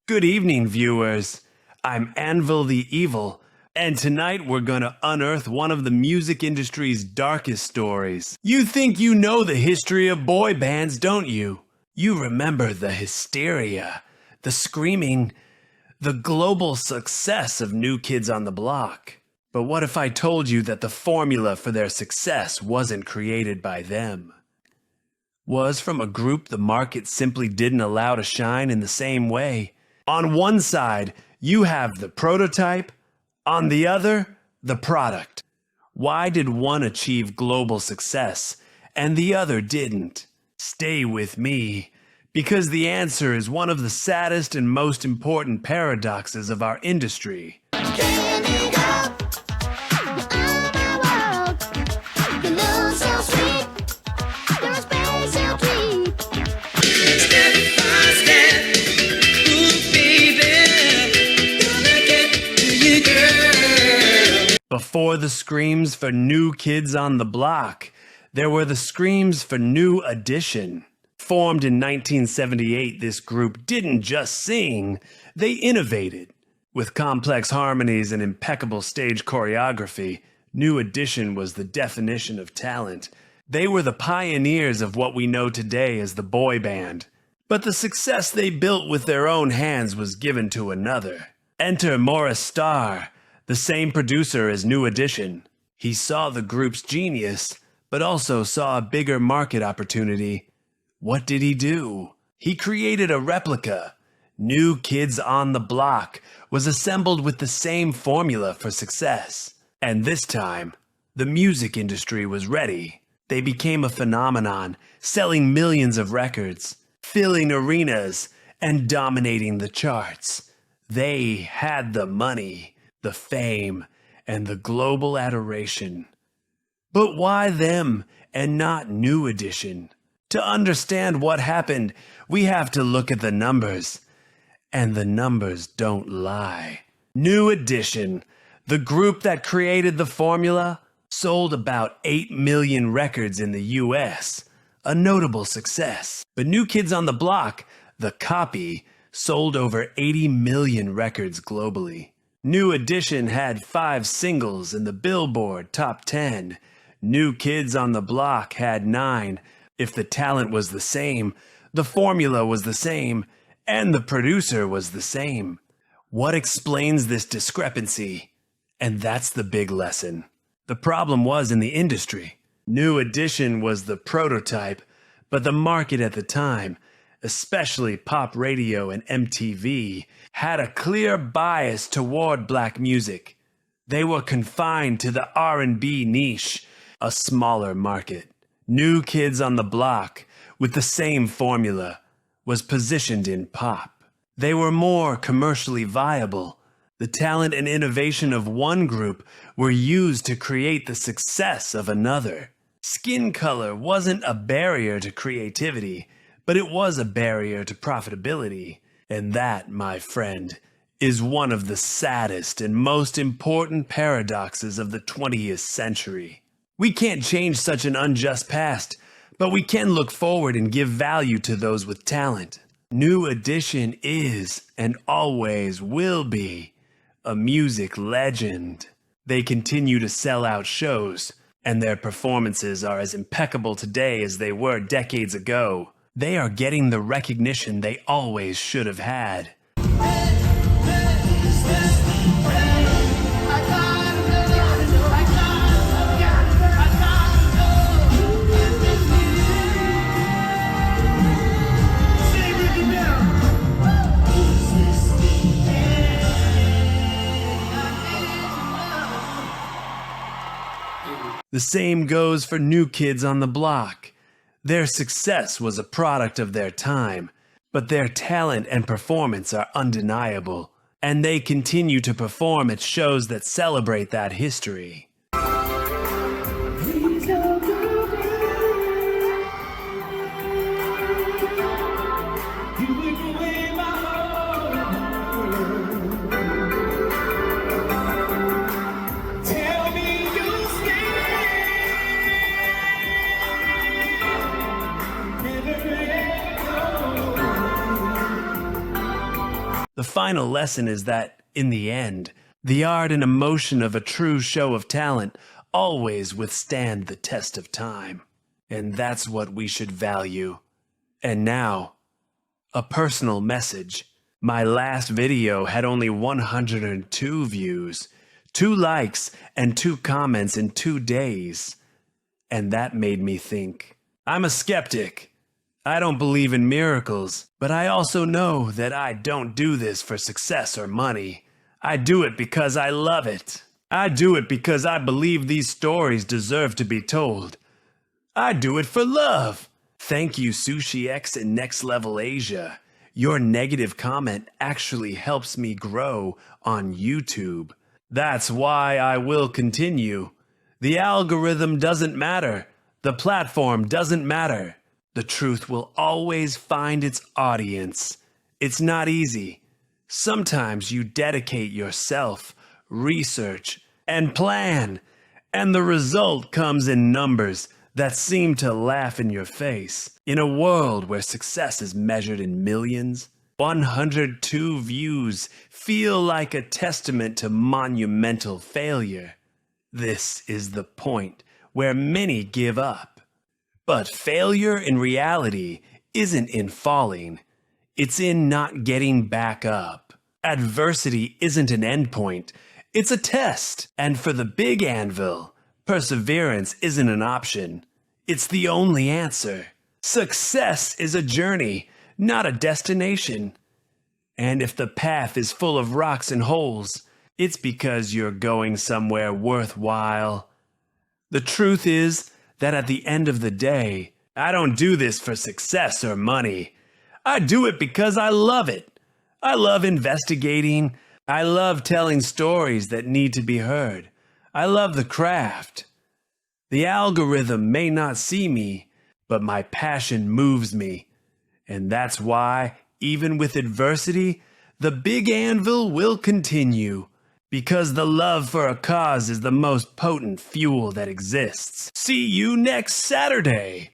Good evening, viewers. I'm Anvil the Evil, and tonight we're gonna unearth one of the music industry's darkest stories. You think you know the history of boy bands, don't you? You remember the hysteria, the screaming, the global success of New Kids on the Block. But what if I told you that the formula for their success wasn't created by them? Was from a group the market simply didn't allow to shine in the same way? On one side, you have the prototype, on the other, the product. Why did one achieve global success and the other didn't? Stay with me, because the answer is one of the saddest and most important paradoxes of our industry. Before the screams for New Kids on the Block, there were the screams for New Edition. Formed in 1978, this group didn't just sing, they innovated. With complex harmonies and impeccable stage choreography, New Edition was the definition of talent. They were the pioneers of what we know today as the boy band. But the success they built with their own hands was given to another. Enter Maurice Starr, the same producer as New Edition. He saw the group's genius, but also saw a bigger market opportunity. What did he do? He created a replica. New Kids on the Block was assembled with the same formula for success. And this time, the music industry was ready. They became a phenomenon, selling millions of records, filling arenas, and dominating the charts. They had the money, the fame, and the global adoration. But why them and not New Edition? To understand what happened, we have to look at the numbers. And the numbers don't lie. New Edition, the group that created the formula, sold about 8 million records in the US, a notable success. But New Kids on the Block, the copy, sold over 80 million records globally. New Edition had 5 singles in the Billboard Top 10. New Kids on the Block had 9. If the talent was the same, the formula was the same, and the producer was the same. What explains this discrepancy? And that's the big lesson. The problem was in the industry. New Edition was the prototype, but the market at the time, especially pop radio and MTV, had a clear bias toward black music. They were confined to the R&B niche, a smaller market. New Kids on the Block, with the same formula, was positioned in pop. They were more commercially viable. The talent and innovation of one group were used to create the success of another. Skin color wasn't a barrier to creativity, but it was a barrier to profitability. And that, my friend, is one of the saddest and most important paradoxes of the 20th century. We can't change such an unjust past, but we can look forward and give value to those with talent. New Edition is, and always will be, a music legend. They continue to sell out shows, and their performances are as impeccable today as they were decades ago. They are getting the recognition they always should have had. The same goes for New Kids on the Block. Their success was a product of their time, but their talent and performance are undeniable, and they continue to perform at shows that celebrate that history. The final lesson is that, in the end, the art and emotion of a true show of talent always withstand the test of time. And that's what we should value. And now, a personal message. My last video had only 102 views, 2 likes, and 2 comments in 2 days. And that made me think. I'm a skeptic. I don't believe in miracles, but I also know that I don't do this for success or money. I do it because I love it. I do it because I believe these stories deserve to be told. I do it for love. Thank you, Sushi X and Next Level Asia. Your negative comment actually helps me grow on YouTube. That's why I will continue. The algorithm doesn't matter. The platform doesn't matter. The truth will always find its audience. It's not easy. Sometimes you dedicate yourself, research, and plan, and the result comes in numbers that seem to laugh in your face. In a world where success is measured in millions, 102 views feel like a testament to monumental failure. This is the point where many give up. But failure in reality isn't in falling. It's in not getting back up. Adversity isn't an endpoint. It's a test. And for the Big Anvil, perseverance isn't an option. It's the only answer. Success is a journey, not a destination. And if the path is full of rocks and holes, it's because you're going somewhere worthwhile. The truth is that at the end of the day, I don't do this for success or money. I do it because I love it. I love investigating. I love telling stories that need to be heard. I love the craft. The algorithm may not see me, but my passion moves me. And that's why, even with adversity, the Big Anvil will continue. Because the love for a cause is the most potent fuel that exists. See you next Saturday!